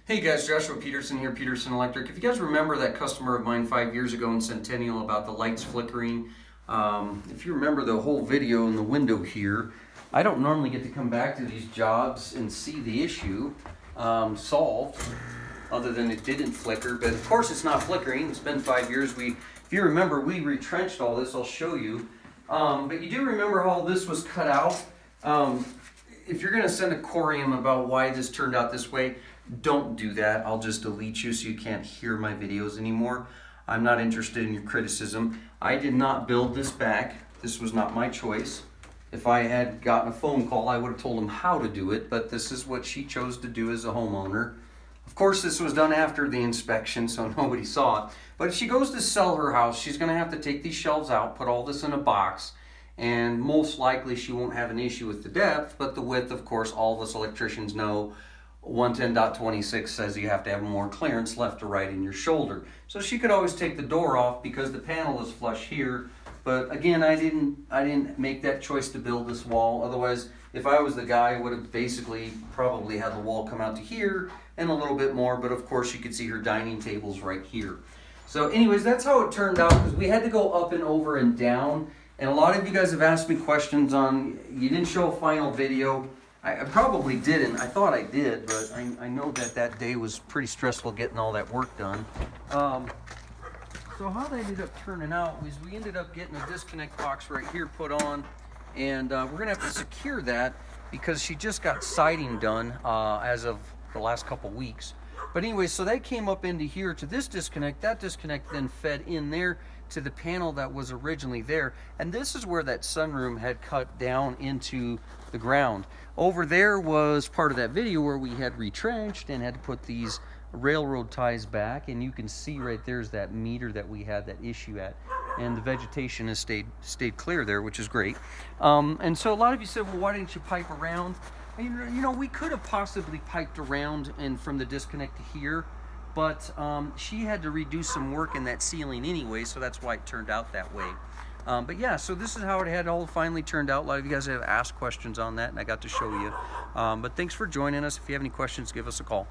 Hey guys, Joshua Peterson here, Peterson Electric. If you guys remember that customer of mine 5 years ago in Centennial about the lights flickering, if you remember the whole video in the window here, I don't normally get to come back to these jobs and see the issue solved, other than it didn't flicker. But of course it's not flickering. It's been 5 years. If you remember, we retrenched all this. I'll show you. But you do remember how this was cut out. If you're going to send a corium about why this turned out this way, don't do that. I'll just delete you so you can't hear my videos anymore. I'm not interested in your criticism. I did not build this back. This was not my choice. If I had gotten a phone call, I would have told them how to do it, but this is what she chose to do as a homeowner. Of course, this was done after the inspection, so nobody saw it. But if she goes to sell her house, she's going to have to take these shelves out, put all this in a box, and most likely she won't have an issue with the depth, but the width, of course, all of us electricians know 110.26 says you have to have more clearance left to right in your shoulder. So she could always take the door off because the panel is flush here. But again, I didn't make that choice to build this wall. Otherwise, if I was the guy, I would have basically probably had the wall come out to here and a little bit more. But of course, you could see her dining tables right here. So anyways, that's how it turned out, because we had to go up and over and down. And a lot of you guys have asked me questions on, you didn't show a final video. I probably didn't. I thought I did, but I know that day was pretty stressful getting all that work done. So how that ended up turning out was we ended up getting a disconnect box right here put on, and we're going to have to secure that because she just got siding done as of the last couple weeks. But anyway, so that came up into here to this disconnect. That disconnect then fed in there to the panel that was originally there. And this is where that sunroom had cut down into the ground. Over there was part of that video where we had retrenched and had to put these railroad ties back, and you can see right there's that meter that we had that issue at, and the vegetation has stayed clear there, which is great. And so a lot of you said, well, why didn't you pipe around? And, you know, we could have possibly piped around and from the disconnect to here, but she had to redo some work in that ceiling anyway, so that's why it turned out that way. But yeah, so this is how it had all finally turned out. A lot of you guys have asked questions on that, and I got to show you. But thanks for joining us. If you have any questions, give us a call.